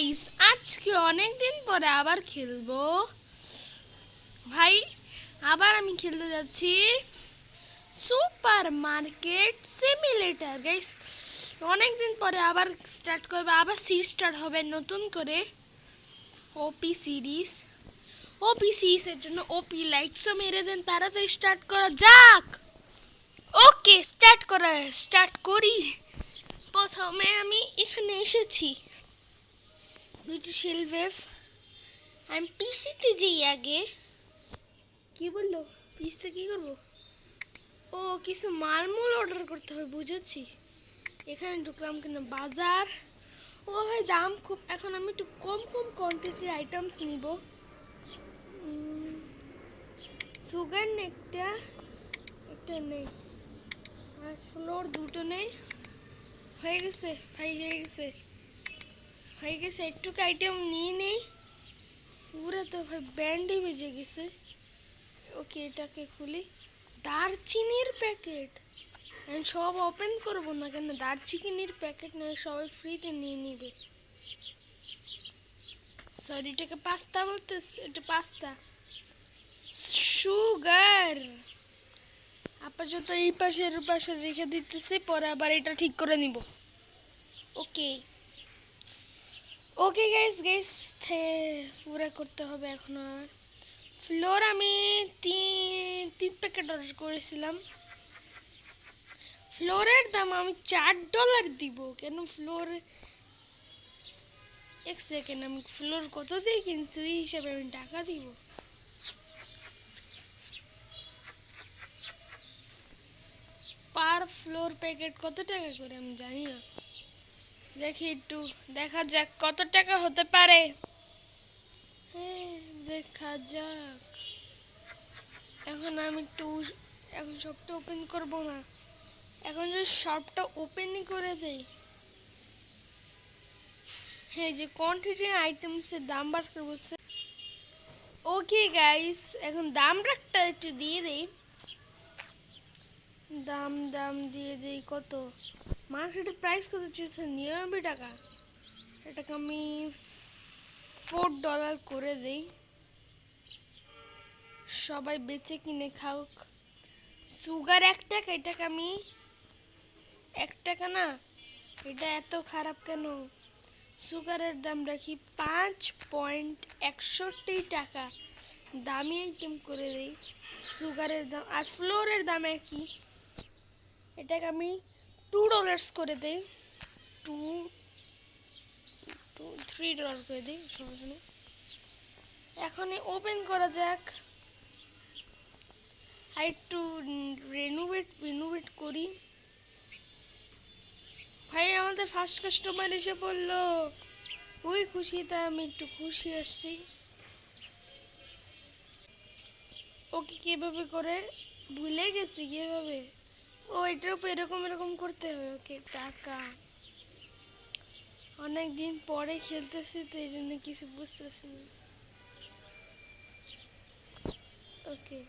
Guys, আজকে অনেক দিন পরে আবার খেলবো ভাই। আবার আমি খেলতে যাচ্ছি সুপার মার্কেট সিমুলেটর গাইস। অনেক দিন পরে আবার স্টার্ট করবে, আবার স্টার্ট হবে নতুন করে ওপি সিরিজ। ওপি সিরিজের জন্য ওপি লাইকসও মেরে দেন, তাড়াতাড়ি স্টার্ট করা যাক। ওকে, স্টার্ট করি। প্রথমে আমি এখানে এসেছি, দুইটি শেলওয়েভ। আমি পিসিতে যাই আগে। কি বললো? পিসিতে কি করবো? ও, কিছু মালমূল অর্ডার করতে হবে, বুঝেছি। এখানে ঢুকলাম কেন? বাজার। ও ভাই, দাম খুব। এখন আমি একটু কম কম কোয়ান্টিটির আইটেমস নিব। সুগার একটা একটা নেই, আর ফ্লোর দুটো নেই। হয়ে গেছে ভাই, হয়ে গেছে। একটুকু আইটেম নিয়ে নেই। পুরো তো ভাই ব্যান্ডই বেজে গেছে। ওকে, এটাকে খুলি। দারচিনির প্যাকেট। আমি সব ওপেন করবো না কেন, দারচিনির প্যাকেট নয়, সবাই ফ্রিতে নিয়ে নিবে। সরি, এটাকে পাস্তা বলতে, এটা পাস্তা। সুগার আপাতত এই পাশের পাশে রেখে দিতেছি, পরে আবার এটা ঠিক করে নিব। ওকে ওকে গাইস পুরো করতে হবে এখন। আর ফ্লোর আমি তিন প্যাকেট অর্ডার করেছিলাম। ফ্লোরের দাম আমি $4 দিব। কেন ফ্লোর? এক সেকেন্ড, আমি ফ্লোর কত দিয়ে কিনছি ওই হিসাবে আমি টাকা দিব। পার ফ্লোর প্যাকেট কত টাকা করে আমি জানি না। দেখি একটু, দেখা যাক কত টাকা হতে পারে। হ্যাঁ, দেখা যাক। এখন আমি একটু, এখন সবটা ওপেন করব না। এখন যদি সবটা ওপেনই করে দেই, হ্যাঁ, যে কোয়ান্টিটি আইটেমসের দাম বাড়তে বলছে। ওকে গাইস, এখন দামটা একটু দিয়ে দেই। দাম দিয়ে দেই। কত মার্কেটের প্রাইস কত চলছে? $99। এটাকে আমি $4 করে দেই, সবাই বেচে কিনে খাওক। সুগার $1, এটাকে আমি $1 না, এটা এত খারাপ কেন? সুগারের দাম রাখি 5.61 টাকা। দামি আইটেম করে দেই। সুগারের দাম আর ফ্লোরের দাম একই, এটাকে আমি $2 করে দেই। টু $3 করে দিই, সমস্যা নেই। এখনই ওপেন করা যাক। আর একটু রেনোভেট করি। ভাই, আমাদের ফার্স্ট কাস্টমার এসে পড়লো। ওই খুশিতে আমি একটু খুশি আসছি। ওকে, কিভাবে করে ভুলে গেছি কিভাবে। ও, এটার উপর এরকম করতে হবে। ওকে, টাকা। অনেক দিন পরে খেলতেছি তো এই জন্য কিছু বুঝতেছি না। ওকে,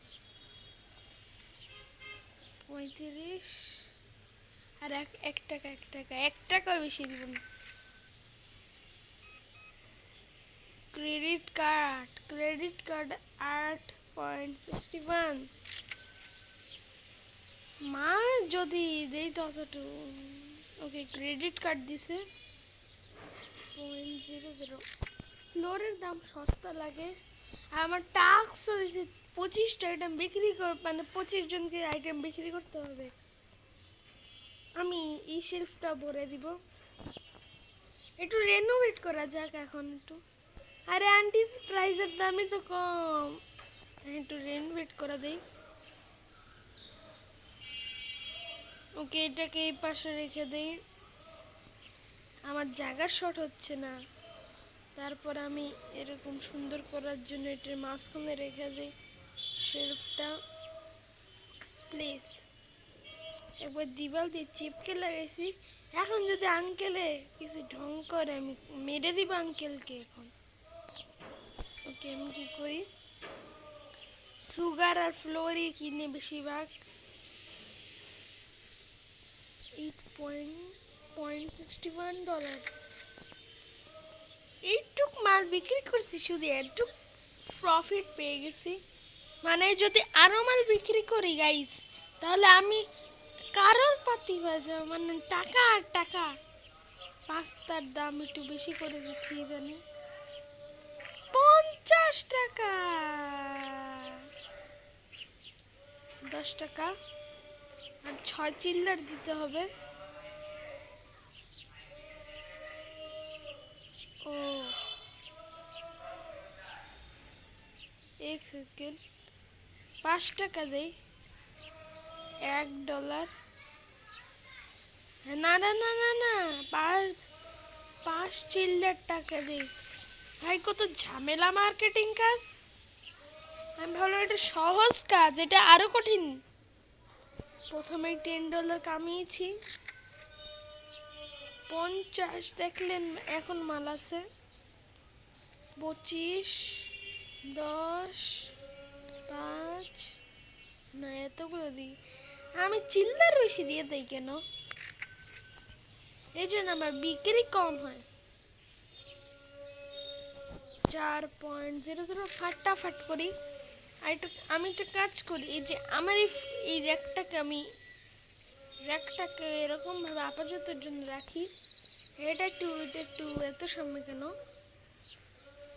35 আর এক টাকা বেশি দিব না। Credit card 8.61। মা যদি দেই ততটুকু। ওকে, ক্রেডিট কার্ড দিছে 0.00। ফ্লোরের দাম সস্তা লাগে। আর আমার টাস্কও দিছে 25টা আইটেম বিক্রি মানে 25 জনকে আইটেম বিক্রি করতে হবে। আমি এই শেলফটা ভরে দিব। একটু রেনোভেট করা যাক এখন একটু। আরে আন্টি, প্রাইসের দামই তো কম, একটু রেনোভেট করা দেই। ওকে, এটাকে এই পাশে রেখে দেই। আমার জায়গা শর্ট হচ্ছে না, তারপর আমি এরকম সুন্দর করার জন্য এটার মাঝখানে রেখে দিই শেলফটা। প্লিজ, একবার দিবাল দিয়ে চিপকে লাগাইছি। এখন যদি আঙ্কেলে কিছু ঢং করে, আমি মেরে দিব আঙ্কেলকে এখন। ওকে, আমি কি করি? সুগার আর ফ্লোরই কিনে বেশিরভাগ। 8.61 ডলার। এইটুক মাল বিক্রি করছি, শুধু একটু প্রফিট পেয়ে গেছি। মানে যদি আরো মাল বিক্রি করি গাইস, তাহলে আমি কারোর পাতি হয়ে যাবো, মানে টাকা আর টাকা। পাস্তার দাম একটু বেশি করে দিচ্ছি ইদানি, 50 টাকা, 10 টাকা, আর 6 চিল্লার দিতে হবে। ও, 1 সেকেন্ড, 5 টাকা দেই, $1। না না না না না, 5 চিল্লার টাকা দেই। ভাই কত ঝামেলা মার্কেটিং কাজ। আমি ভাবলাম এটা সহজ কাজ, এটা আরো কঠিন। প্রথমে $10 কামিয়েছি, 50 দেখলেন, এখন মাল আছে 25, 10, 5, না এতগুলো দিই। আমি চিল্লার বেশি দিয়ে দেই কেন? এই জন্য আমার বিক্রি কম হয়। 4.00 ফাটাফাট করি। আর একটু আমি একটা কাজ করি, এই যে আমার এই র্যাকটাকে এরকম ভাবে আপাততের জন্য রাখি। এটা একটু এত সামনে কেন?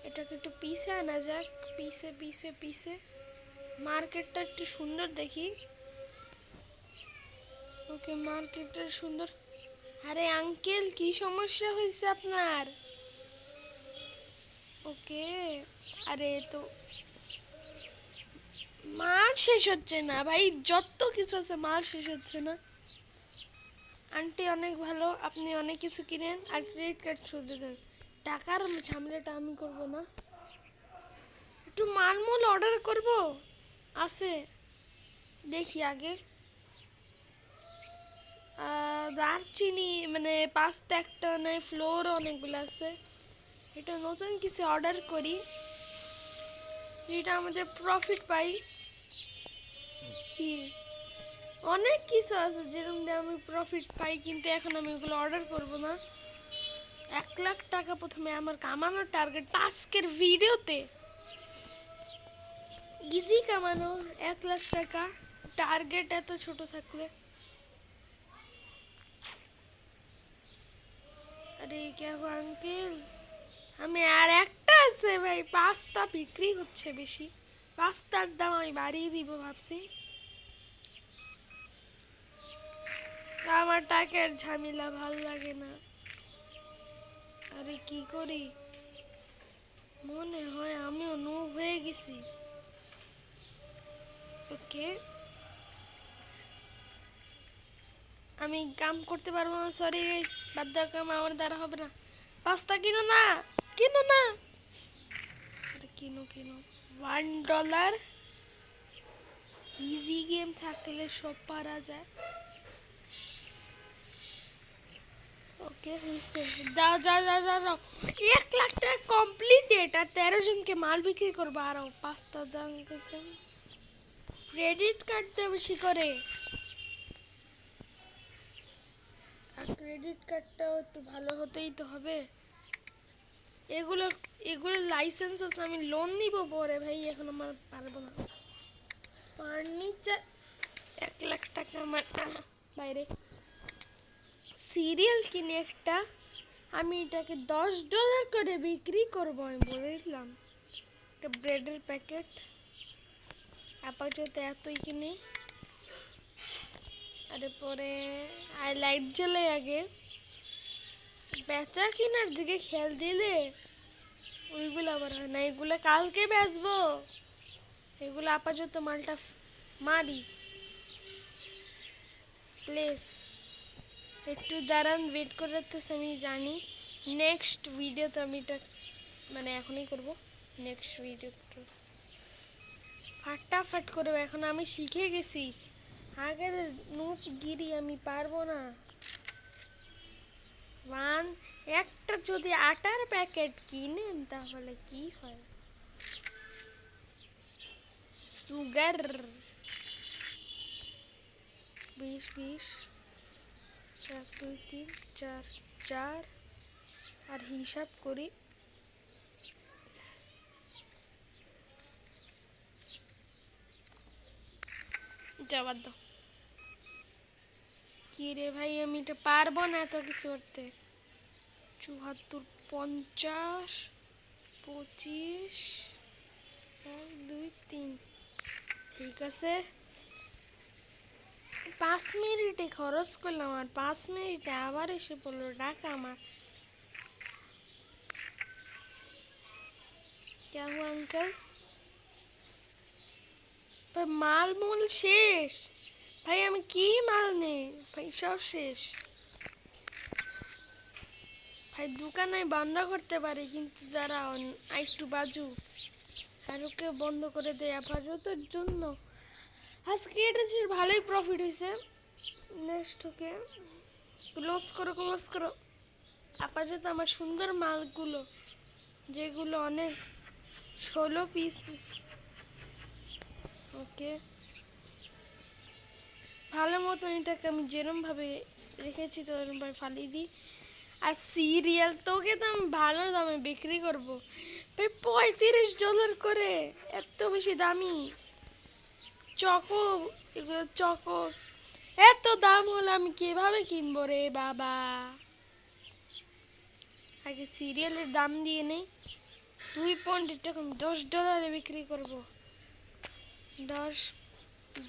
এটাকে একটু পিছে আনা যাক, পিছে পিছে পিছে মার্কেটটা একটু সুন্দর দেখি। ওকে, মার্কেটটা সুন্দর। আরে আঙ্কেল, কি সমস্যা হয়েছে আপনার? ওকে, আরে তো মাল শেষ হচ্ছে না ভাই, যত কিছু আছে মাল শেষ হচ্ছে না। আন্টি অনেক ভালো, আপনি অনেক কিছু কিনেন আর ক্রেডিট কার্ড শোধ দেন। টাকার ঝামেলাটা আমি করব না। একটু মালমূল অর্ডার করব, আছে দেখি আগে। দারচিনি মানে পাস্তা একটা নয়, ফ্লোর অনেকগুলো আছে। এটা নতুন কিছু অর্ডার করি, যেটা আমাদের প্রফিট পাই। কি অনেক কিছু আছে যেরকম দিয়ে আমি প্রফিট পাই, কিন্তু এখন আমি ওগুলো অর্ডার করব না। 1 লাখ টাকা প্রথমে আমার কামানোর টার্গেট আজকের ভিডিওতে। ইজি কামানো 1 লাখ টাকা, টার্গেট এত ছোট থাকলে। আরে কে আঙ্কেল, আমি আর একটা আছে ভাই, পাস্তা বিক্রি হচ্ছে বেশি, পাস্তার দাম আমি বাড়িয়ে দিব ভাবছি। আমার টাকার ঝামেলা ভাল লাগে না। আরে কি করি, মনে হয় আমিও নুব হয়ে গেছি। ওকে, আমি কাম করতে পারবো না, সরি গাইস, বাদ দাও, কাম আমার দ্বারা হবে না। পাস্তা কিনো না, কিনো না, আরে কিনো কিনো। $1, ইজি গেম থাকলে সব পারা যায়। ওকে হয়েছে, দাও যাও যাও যাও যাও। 1 লাখ টাকা কমপ্লিট, এটা 13 জনকে মাল বিক্রি করবো। আরো পাস্তা দাম গেছে, ক্রেডিট কার্ড দেবো বেশি করে। আর ক্রেডিট কার্ডটাও একটু ভালো হতেই তো হবে। এগুলো এগুলো লাইসেন্স আছে, আমি লোন নিব পরে ভাই, এখন আমার পারবো না। ফার্নিচার 1 লাখ টাকা আমার বাইরে। সিরিয়াল কিনে একটা, আমি এটাকে $10 করে বিক্রি করবো, আমি বলে দিলাম। একটা ব্রেডের প্যাকেট আপাতত এতই কিনে। আর পরে আর লাইট জ্বলে আগে, বেচা কিনার দিকে খেয়াল দিলে ওইগুলো আবার হয় না। এগুলো কালকে বেচবো, এগুলো আপাতত মালটা মারি। প্লিজ একটু দাঁড়ান, ওয়েট করে রাখতেছে, আমি জানি নেক্সট ভিডিওতে আমি এটা মানে এখনই করব। নেক্সট ভিডিও ফাটাফাট করবো, এখন আমি শিখে গেছি। আগের নুপগিরি আমি পারবো না। একটা যদি আটার প্যাকেট কিনেন তাহলে কি হয়, সুগার 20, 1, 2, 3, 4, 4, আর হিসাব করি যাও বাদ দাও। কি রে ভাই, আমি এটা পারবো না এত কিছু করতে। 74, 50, 25, 1, 2, 3। ঠিক আছে, 5 মিনিটে খরচ করলাম আর 5 মিনিটে আবার এসে পড়লো টাকা আমার। क्या हुआ अंकल? ভাই মাল মূল শেষ ভাই, আমি কি মাল নেই ভাই, সব শেষ ভাই। দোকানে বন্ধ করতে পারি কিন্তু যারা একটু বাজু আর ওকে বন্ধ করে দেয় আপাততের জন্য। আজকে এটা ছিল ভালোই প্রফিট হয়েছে। নেক্সট ওকে ক্লোজ করো, ক্লোজ করো। আপাতত আমার সুন্দর মালগুলো যেগুলো অনেক 16 পিস। ওকে, ভালো মতো এটাকে আমি যেরমভাবে রেখেছি তো এরমভাবে ফালিয়ে দিই। আর সিরিয়াল তোকে তো আমি ভালো দামে বিক্রি করবো ভাই, $35 করে, এত বেশি দামি। চকো, এগুলো চকোস এত দাম হলে আমি কিভাবে কিনবো রে বাবা। আগে সিরিয়ালের দাম দিয়ে নেই। 2 পয়েন্ট টাকা $10 বিক্রি করবো। 10,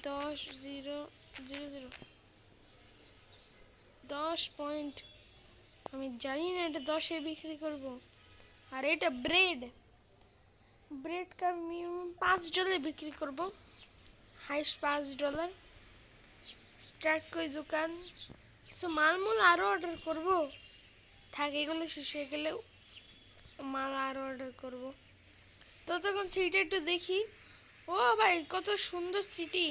10, 0, 0, 0, 10 পয়েন্ট। আমি জানি না এটা 10-এ বিক্রি করব। আর এটা ব্রেড, ব্রেডটা আমি $5 বিক্রি করব, হাইস্ট $5। স্টার্ট করি দোকান। কিছু মালমূল আরও অর্ডার করব, থাক এগুলো শেষ হয়ে গেলে মাল আরও অর্ডার করব। ততক্ষণ সিটি একটু দেখি। ও ভাই কত সুন্দর সিটি,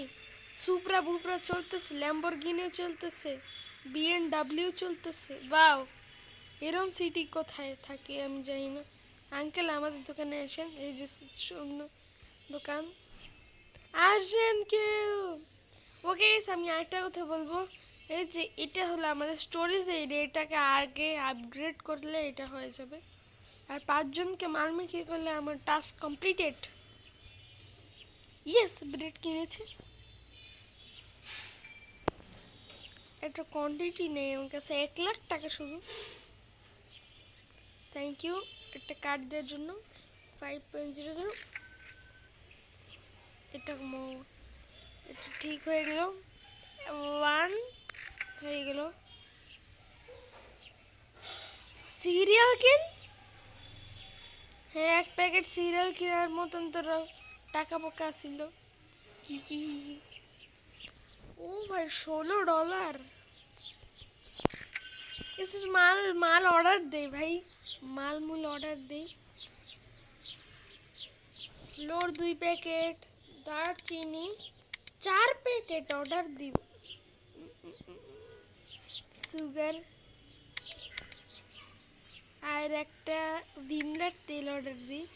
সুপ্রা বুপ্রা চলতেছে, ল্যাম্বরগিনিও চলতেছে, BMW চলতেছে। বাও, এরম সিটি কোথায় থাকে আমি জানি না। আঙ্কেল আমাদের দোকানে আসেন, এই যে সুন্দর দোকান, আসেন কেউ। ওকে আমি আরেকটা কথা বলবো, এই যে এটা হলো আমাদের স্টোরেজ এরিয়া, এটাকে আগে আপগ্রেড করলে এটা হয়ে যাবে। আর 5 জনকে মাল মেখে করলে আমার টাস্ক কমপ্লিটেড। ইয়েস, ব্রেড কিনেছে। একটা কোয়ান্টিটি নেই আমার কাছে, 1 লাখ টাকা শুধু। থ্যাংক ইউ একটা কার্ড দেওয়ার জন্য। 5.00। এটা এটা ঠিক হয়ে গেল। 1 হয়ে গেল। সিরিয়াল কিন। হ্যাঁ, 1 প্যাকেট সিরিয়াল কেনার মতন তোর টাকা পকা ছিল। কি কি, ও ভাই $16। মাল মাল অর্ডার দে ভাই, মাল মূল অর্ডার দে। ফ্লোর 2 প্যাকেট, দারচিনি 4 প্যাকেট অর্ডার দিব। সুগার আর একটা ভিমলার তেল অর্ডার দিই।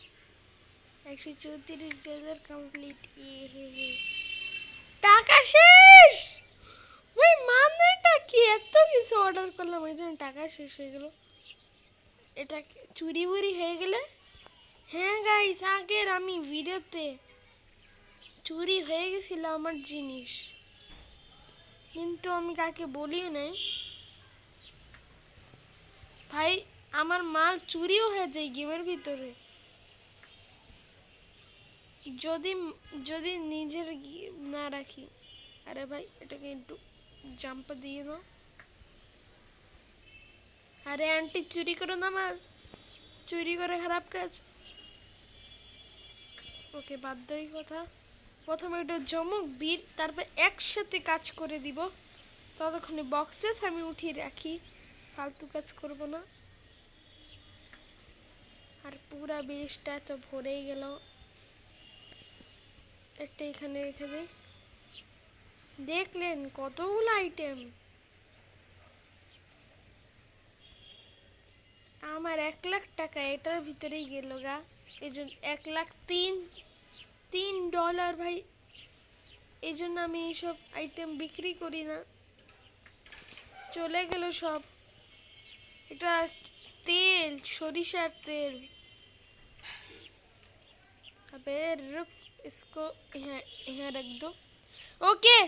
$134 কমপ্লিট। টাকা শেষ। ওই মানেটা কি, এত কিছু অর্ডার করলাম ওই জন্য টাকা শেষ হয়ে গেল। এটা চুরি বুরি হয়ে গেলে, হ্যাঁ গাইস আগের আমি ভিডিওতে চুরি হয়ে গেছিল আমার জিনিস, কিন্তু আমি কাকে বলিও নাই ভাই। আমার মাল চুরিও হয়ে যায় গেমের ভিতরে, যদি যদি নিজের না রাখি। আরে ভাই এটাকে একটু জাম্প দিয়ে দাও। আরে আন্টি চুরি করো না, আমার চুরি করে খারাপ কাজ। ওকে বাদ দেই কথা, প্রথমে একটু জমক বীর, তারপর একসাথে কাজ করে দিব। ততক্ষণে বক্সেস আমি উঠিয়ে রাখি, ফালতু কাজ করব না। আর পুরা বেশটা তো ভরেই গেল, একটা এখানে রেখে দিই। দেখলেন কতগুলো আইটেম। আমার 1 লাখ টাকা এটার ভিতরেই গেল গা। এই জন্য $1,03 ভাই, এই জন্য আমি এইসব আইটেম বিক্রি করি না, চলে গেল সব। এটা তেল, সরিষার তেল। अबे रुक, इसको यहाँ यहाँ रख दो। ओके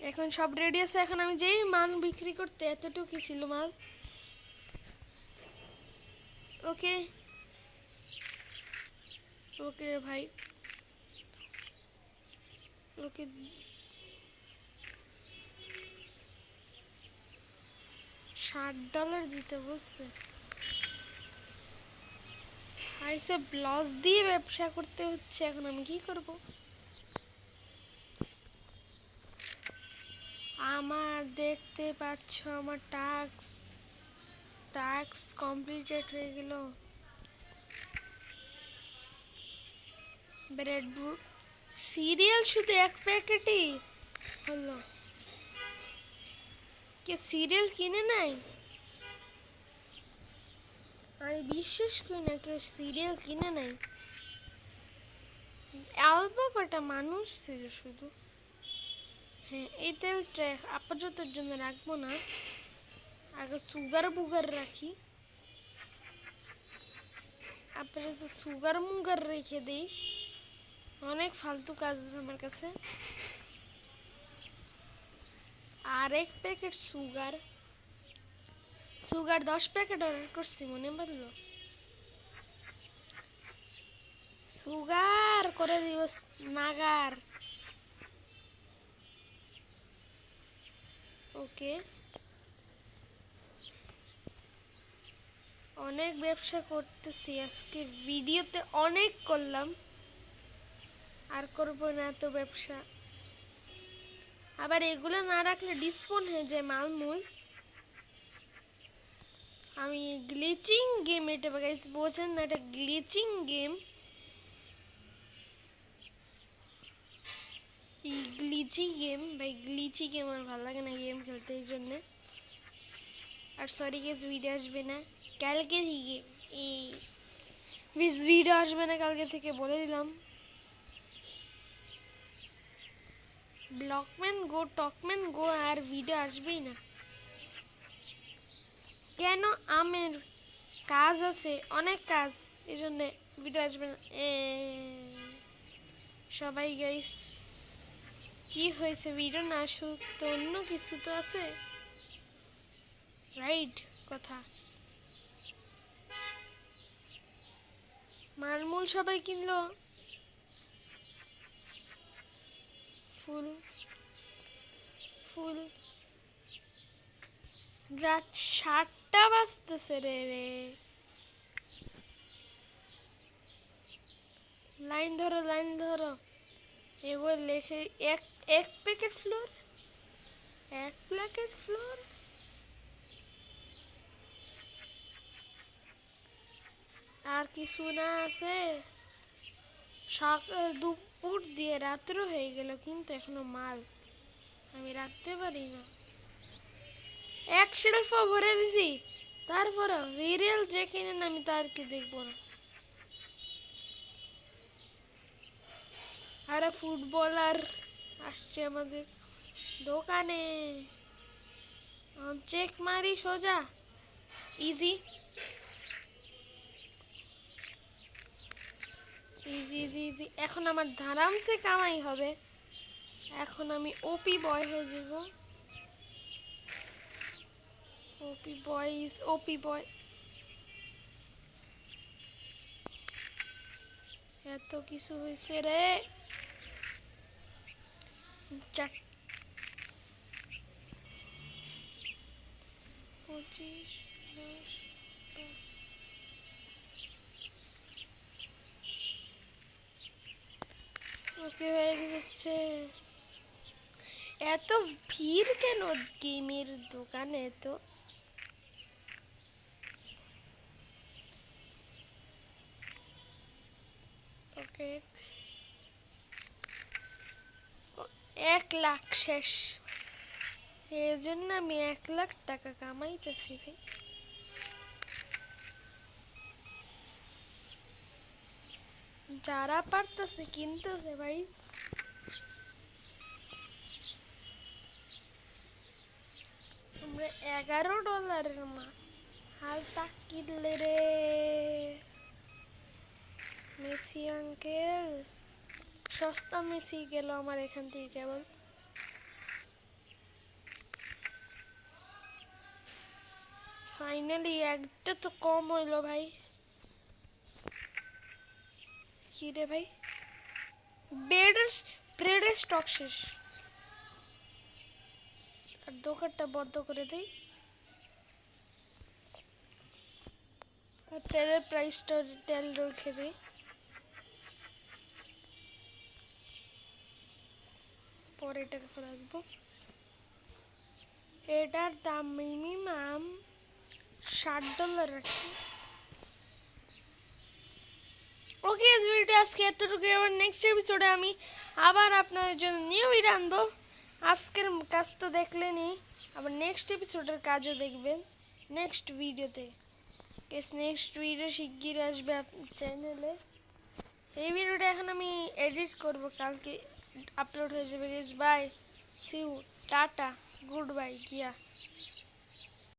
এখন সব রেডি আছে, এখন আমি যেই মাল বিক্রি করতে, এতটুকু ছিল মাল। ওকে ওকে ভাই, ওকে। $60 দিতে বলছে। আইসে ব্লাউজ দিয়ে ব্যবসা করতে হচ্ছে, এখন আমি কি করব? আমার দেখতে পাচ্ছ আমার টাস্ক কমপ্লিটেড হয়ে গেল। ব্রেড ব্রুট সিরিয়াল শুধু এক প্যাকেটই হলো। কে সিরিয়াল কিনে নাই? আমি বিশ্বাস করি না কেউ সিরিয়াল কিনে নাই। অল্প কটা মানুষ ছিল শুধু। হ্যাঁ, এই তেলটা আপাততের জন্য রাখবো না, আগে সুগার বুগার রাখি। আপাতত সুগার মুগার রেখে দিই, অনেক ফালতু কাজ আছে আমার কাছে। আর এক প্যাকেট সুগার 10 প্যাকেট অর্ডার করছি, মনে পড়লো। সুগার করে দিব নাগার। ওকে, অনেক ব্যবসা করতেছি আজকে, ভিডিওতে অনেক করলাম, আর করবো না এত ব্যবসা। আবার এগুলো না রাখলে ডিসপোন হয়ে যায় মালমূল। আমি গ্লিচিং গেম, এটা গাইস বোঝেন না, এটা গ্লিচিং গেম। গ্লিচি গেম ভাই, গ্লিচি গেম আমার ভালো লাগে না গেম খেলতে, এই জন্যে। আর সরি গেস, ভিডিও আসবে না কালকে থেকে, এই ভিডিও আসবে না কালকে থেকে বলে দিলাম। ব্লকম্যান গো, টকম্যান গো, আর ভিডিও আসবেই না। কেন? আমার কাজ আছে, অনেক কাজ, এই জন্যে ভিডিও আসবে না। সবাই গাইস, কি হয়েছে ভিডিও না আসুক তো অন্য কিছু তো আছে, রাইট কথা। মালমূল সবাই কিনলো, ফুল ফুল। রাত 7টা বাজতেছে রে। লাইন ধরো। এবার লেখে এক প্যাকেট ফ্লোর, 1 প্যাকেট ফ্লোর। আর কিছু না আছে। দুপুর দিয়ে রাত্র হয়ে গেল, কিন্তু এখনো মাল আমি রাখতে পারি না। এক শেলফও ভরে দিছি, তারপরেও সিরিয়াল যে কিনেন আমি তার কি দেখবো না। আরে ফুটবলার আসছে আমাদের দোকানে, চেক মারি সোজা, ইজি ইজি ইজি ইজি। এখন আমার ধারামসে কামাই হবে, এখন আমি ওপি বয় হয়ে যাব। ওপি বয়। এত কিছু হয়েছে রে। 25, 10, 10। ওকে হয়ে গেছে। এত ভিড় কেন গেমের দোকানে? তো ওকে, 1 লাখ শেষ, এই জন্য আমি 1 লাখ টাকা কামাইতেছি ভাই। যারা পারতেছে কিনতেছে ভাই। আমরা $11 হাল তাক কিনলে রে মেসি আঙ্কেল। সস্তা মেসি গেল আমার এখান থেকে কেবল। ফাইনালি একটা তো কম হইলো ভাই। কি রে ভাই, ব্রেডের স্টক শেষ। আর দোকানটা বন্ধ করে দেই। আর তেলের প্রাইসটা তেল রেখে দিই। পরে এটাকে ফেলে আসবো। এটার দাম মিনিমাম $60 রাখি। ওকে ভিডিওটা আজকে এতটুকু। আবার নেক্সট এপিসোডে আমি আবার আপনাদের জন্য নিউ ভিডিও আনবো। আজকের কাজ তো দেখলেনই, আবার নেক্সট এপিসোডের কাজও দেখবেন নেক্সট ভিডিওতে। নেক্সট ভিডিও শিগগির আসবে আপনার চ্যানেলে। এই ভিডিওটা এখন আমি এডিট করব, কালকে আপলোড হয়ে যাবে। Bye, see you, tata, goodbye, গিয়া।